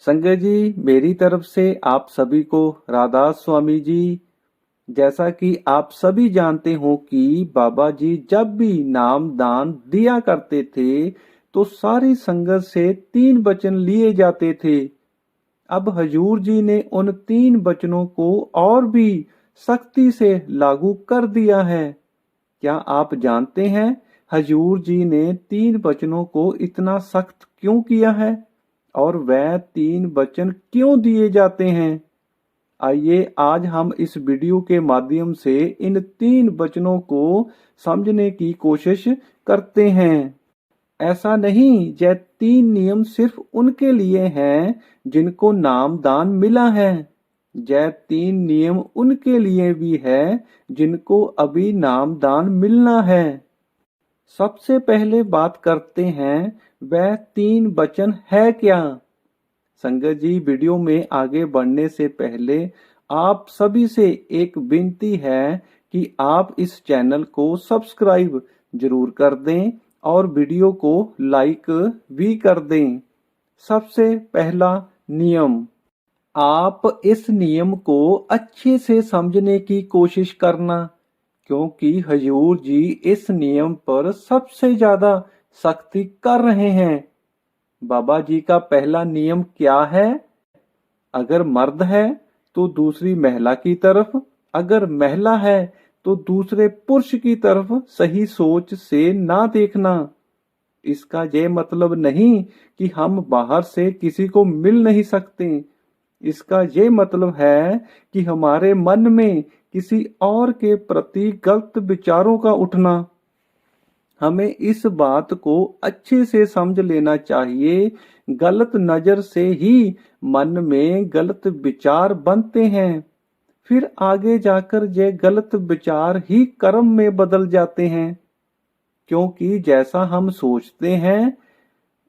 संजय जी, मेरी तरफ से आप सभी को राधा स्वामी जी। जैसा कि आप सभी जानते हो कि बाबा जी जब भी नाम दान दिया करते थे तो सारी संगत से 3 वचन लिए जाते थे। अब हजूर जी ने उन 3 वचनों को और भी सख्ती से लागू कर दिया है। क्या आप जानते हैं हजूर जी ने 3 वचनों को इतना सख्त क्यों किया है और वह 3 वचन क्यों दिए जाते हैं? आइए आज हम इस वीडियो के माध्यम से इन 3 वचनों को समझने की कोशिश करते हैं। ऐसा नहीं, यह 3 नियम सिर्फ उनके लिए हैं जिनको नाम दान मिला है। यह 3 नियम उनके लिए भी है जिनको अभी नाम दान मिलना है। सबसे पहले बात करते हैं वह 3 वचन है क्या। संगत जी, वीडियो में आगे बढ़ने से पहले आप सभी से एक विनती है कि आप इस चैनल को सब्सक्राइब जरूर कर दें और वीडियो को लाइक भी कर दें। सबसे पहला नियम, आप इस नियम को अच्छे से समझने की कोशिश करना, क्योंकि हजूर जी इस नियम पर सबसे ज्यादा सख्ती कर रहे हैं। बाबा जी का पहला नियम क्या है? अगर मर्द है तो दूसरी महिला की तरफ, अगर महिला है तो दूसरे पुरुष की तरफ सही सोच से ना देखना। इसका ये मतलब नहीं कि हम बाहर से किसी को मिल नहीं सकते। इसका ये मतलब है कि हमारे मन में किसी और के प्रति गलत विचारों का उठना। हमें इस बात को अच्छे से समझ लेना चाहिए। गलत नजर से ही मन में गलत विचार बनते हैं, फिर आगे जाकर ये गलत विचार ही कर्म में बदल जाते हैं। क्योंकि जैसा हम सोचते हैं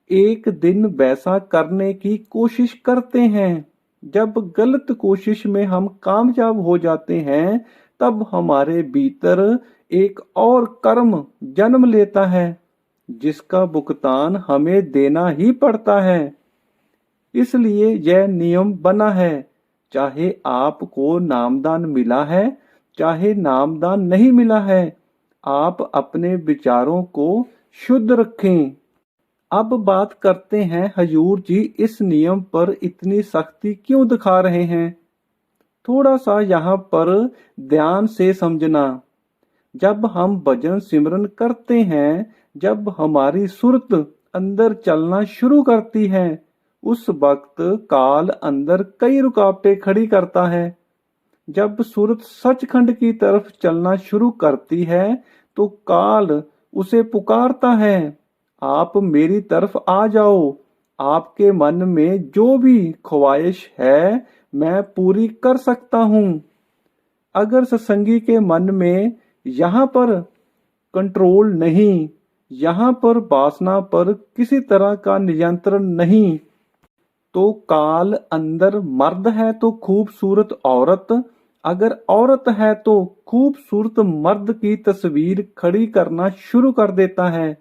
एक दिन वैसा करने की कोशिश करते हैं। जब गलत कोशिश में हम कामयाब हो जाते हैं तब हमारे भीतर एक और कर्म जन्म लेता है जिसका भुगतान हमें देना ही पड़ता है। इसलिए यह नियम बना है, चाहे आपको नामदान मिला है चाहे नामदान नहीं मिला है, आप अपने विचारों को शुद्ध रखें। अब बात करते हैं हजूर जी इस नियम पर इतनी सख्ती क्यों दिखा रहे हैं। थोड़ा सा यहाँ पर ध्यान से समझना। जब हम भजन सिमरन करते हैं, जब हमारी सुरत अंदर चलना शुरू करती है, उस वक्त काल अंदर कई रुकावटें खड़ी करता है। जब सुरत सचखंड की तरफ चलना शुरू करती है तो काल उसे पुकारता है, आप मेरी तरफ आ जाओ। आपके मन में जो भी ख्वाहिश है मैं पूरी कर सकता हूँ। अगर सत्संगी के मन में यहाँ पर कंट्रोल नहीं, यहाँ पर वासना पर किसी तरह का नियंत्रण नहीं, तो काल अंदर मर्द है तो खूबसूरत औरत, अगर औरत है तो खूबसूरत मर्द की तस्वीर खड़ी करना शुरू कर देता है।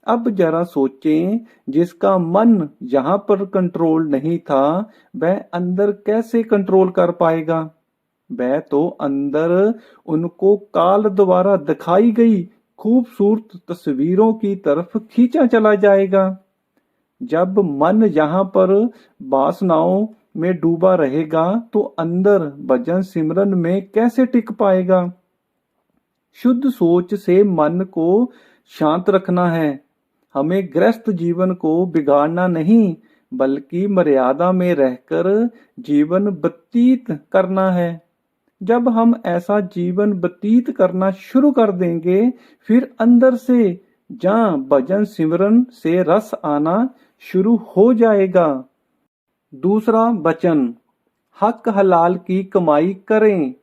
अब जरा सोचें, जिसका मन यहाँ पर कंट्रोल नहीं था वह अंदर कैसे कंट्रोल कर पाएगा। वह तो अंदर उनको काल द्वारा दिखाई गई खूबसूरत तस्वीरों की तरफ खींचा चला जाएगा। जब मन यहाँ पर वासनाओं में डूबा रहेगा तो अंदर भजन सिमरन में कैसे टिक पाएगा। शुद्ध सोच से मन को शांत रखना है। हमें गृहस्थ जीवन को बिगाड़ना नहीं, बल्कि मर्यादा में रहकर जीवन व्यतीत करना है। जब हम ऐसा जीवन व्यतीत करना शुरू कर देंगे, फिर अंदर से जहाँ भजन सिमरन से रस आना शुरू हो जाएगा। दूसरा वचन, हक हलाल की कमाई करें।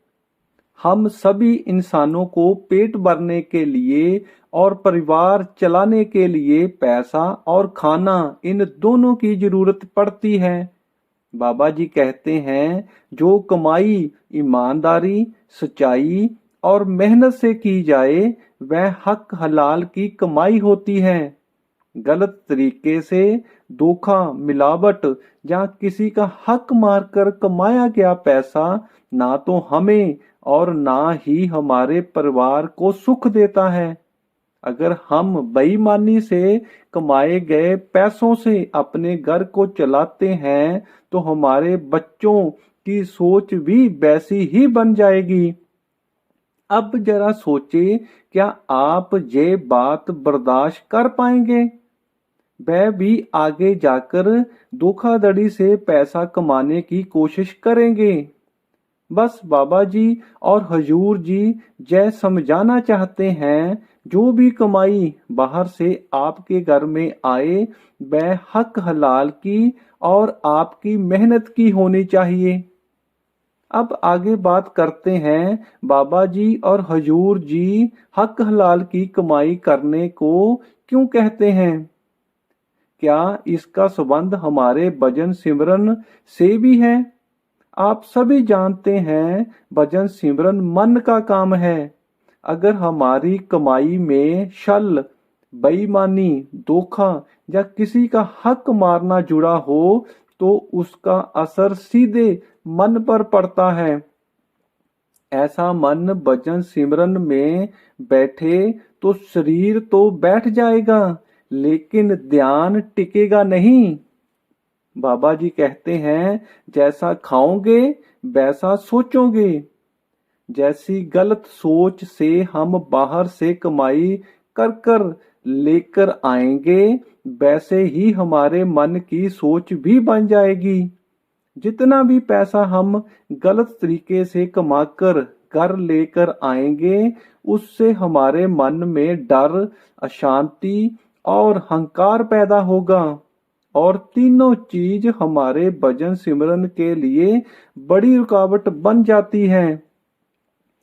हम सभी इंसानों को पेट भरने के लिए और परिवार चलाने के लिए पैसा और खाना, इन दोनों की जरूरत पड़ती है। बाबा जी कहते हैं जो कमाई ईमानदारी, सच्चाई और मेहनत से की जाए वह हक हलाल की कमाई होती है। गलत तरीके से धोखा, मिलावट या किसी का हक मारकर कमाया गया पैसा ना तो हमें और ना ही हमारे परिवार को सुख देता है। अगर हम बेईमानी से कमाए गए पैसों से अपने घर को चलाते हैं तो हमारे बच्चों की सोच भी वैसी ही बन जाएगी। अब जरा सोचे, क्या आप ये बात बर्दाश्त कर पाएंगे? वह भी आगे जाकर धोखाधड़ी से पैसा कमाने की कोशिश करेंगे। बस बाबा जी और हजूर जी जय समझाना चाहते हैं, जो भी कमाई बाहर से आपके घर में आए वह हक हलाल की और आपकी मेहनत की होनी चाहिए। अब आगे बात करते हैं, बाबा जी और हजूर जी हक हलाल की कमाई करने को क्यों कहते हैं? क्या इसका संबंध हमारे भजन सिमरन से भी है? आप सभी जानते हैं भजन सिमरन मन का काम है। अगर हमारी कमाई में छल, बेईमानी, धोखा या किसी का हक मारना जुड़ा हो तो उसका असर सीधे मन पर पड़ता है। ऐसा मन भजन सिमरन में बैठे तो शरीर तो बैठ जाएगा लेकिन ध्यान टिकेगा नहीं। बाबा जी कहते हैं, जैसा खाओगे वैसा सोचोगे। जैसी गलत सोच से हम बाहर से कमाई कर कर लेकर आएंगे वैसे ही हमारे मन की सोच भी बन जाएगी। जितना भी पैसा हम गलत तरीके से कमाकर घर लेकर आएंगे उससे हमारे मन में डर, अशांति और हंकार पैदा होगा और तीनों चीज हमारे भजन सिमरन के लिए बड़ी रुकावट बन जाती है।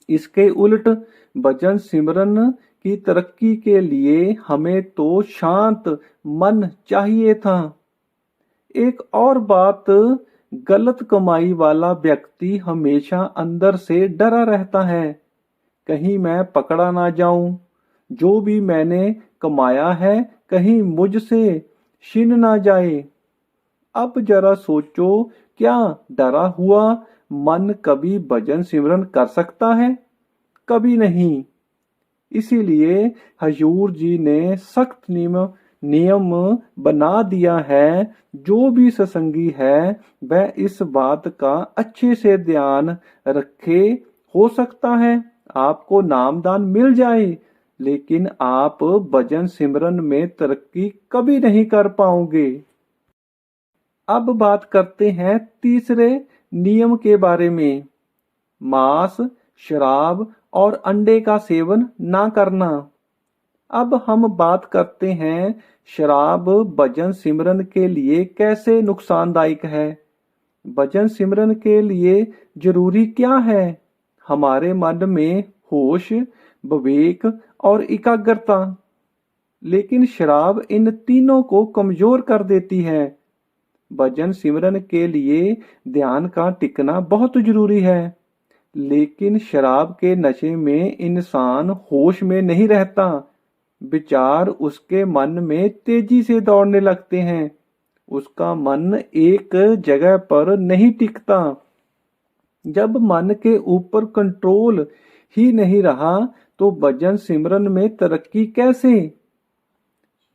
इसके उल्ट भजन सिमरन की तरक्की के लिए हमें तो शांत मन चाहिए था। एक और बात, गलत कमाई वाला व्यक्ति हमेशा अंदर से डरा रहता है, कहीं मैं पकड़ा ना जाऊं, जो भी मैंने कमाया है कहीं मुझसे छिन ना जाए। अब जरा सोचो, क्या डरा हुआ मन कभी भजन सिमरन कर सकता है? कभी नहीं। इसीलिए हजूर जी ने सख्त नियम बना दिया है, जो भी सत्संगी है वह इस बात का अच्छे से ध्यान रखे। हो सकता है आपको नामदान मिल जाए लेकिन आप भजन सिमरन में तरक्की कभी नहीं कर पाओगे। अब बात करते हैं तीसरे नियम के बारे में, मांस, शराब और अंडे का सेवन ना करना। अब हम बात करते हैं शराब भजन सिमरन के लिए कैसे नुकसानदायक है। भजन सिमरन के लिए जरूरी क्या है? हमारे मन में होश, विवेक और एकाग्रता। लेकिन शराब इन तीनों को कमजोर कर देती है। भजन सिमरन के लिए ध्यान का टिकना बहुत जरूरी है, लेकिन शराब के नशे में इंसान होश में नहीं रहता। विचार उसके मन में तेजी से दौड़ने लगते हैं, उसका मन एक जगह पर नहीं टिकता। जब मन के ऊपर कंट्रोल ही नहीं रहा तो भजन सिमरन में तरक्की कैसे?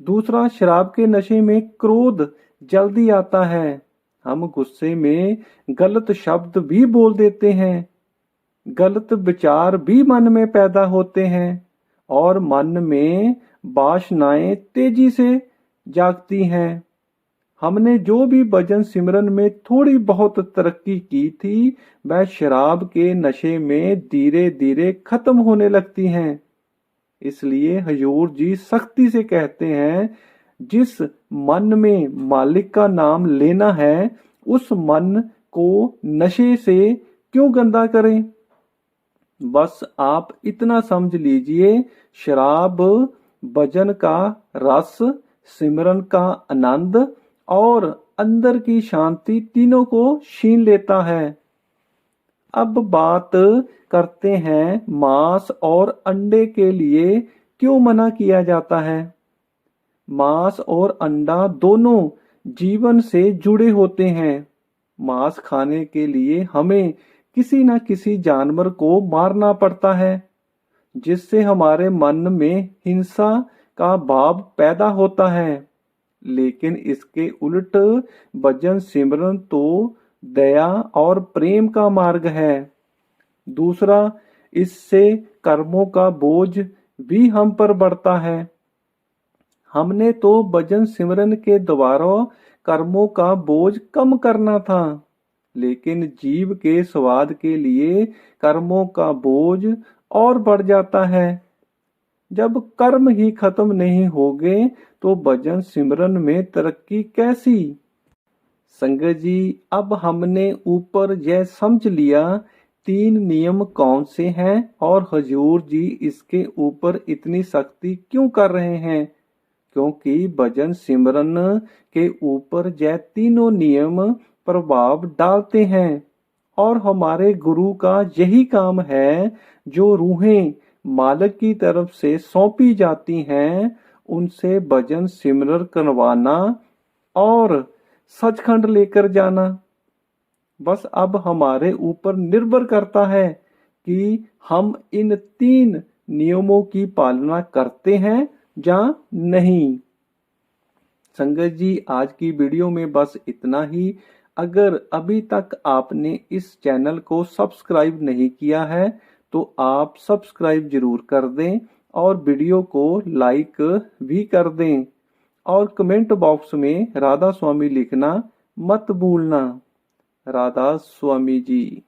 दूसरा, शराब के नशे में क्रोध जल्दी आता है। हम गुस्से में गलत शब्द भी बोल देते हैं, गलत विचार भी मन में पैदा होते हैं और मन में वासनाएं तेजी से जागती हैं। हमने जो भी भजन सिमरन में थोड़ी बहुत तरक्की की थी वह शराब के नशे में धीरे धीरे खत्म होने लगती हैं। इसलिए हजूर जी सख्ती से कहते हैं, जिस मन में मालिक का नाम लेना है उस मन को नशे से क्यों गंदा करें। बस आप इतना समझ लीजिए, शराब भजन का रस, सिमरन का आनंद और अंदर की शांति तीनों को छीन लेता है। अब बात करते हैं मांस और अंडे के लिए क्यों मना किया जाता है। मांस और अंडा दोनों जीवन से जुड़े होते हैं। मांस खाने के लिए हमें किसी न किसी जानवर को मारना पड़ता है, जिससे हमारे मन में हिंसा का भाव पैदा होता है। लेकिन इसके उल्ट भजन सिमरन तो दया और प्रेम का मार्ग है। दूसरा, इससे कर्मों का बोझ भी हम पर बढ़ता है। हमने तो भजन सिमरन के द्वारा कर्मों का बोझ कम करना था, लेकिन जीव के स्वाद के लिए कर्मों का बोझ और बढ़ जाता है। जब कर्म ही खत्म नहीं होंगे तो भजन सिमरन में तरक्की कैसी। संगत जी, अब हमने ऊपर यह समझ लिया 3 नियम कौन से हैं और हजूर जी इसके ऊपर इतनी सख्ती क्यों कर रहे हैं। क्योंकि भजन सिमरन के ऊपर यह तीनों नियम प्रभाव डालते हैं और हमारे गुरु का यही काम है। जो रूहें मालिक की तरफ से सौंपी जाती हैं, उनसे भजन सिमरन करवाना और सचखंड लेकर जाना। बस अब हमारे ऊपर निर्भर करता है कि हम इन 3 नियमों की पालना करते हैं या नहीं। संगत जी, आज की वीडियो में बस इतना ही। अगर अभी तक आपने इस चैनल को सब्सक्राइब नहीं किया है तो आप सब्सक्राइब जरूर कर दें और वीडियो को लाइक भी कर दें और कमेंट बॉक्स में राधा स्वामी लिखना मत भूलना। राधा स्वामी जी।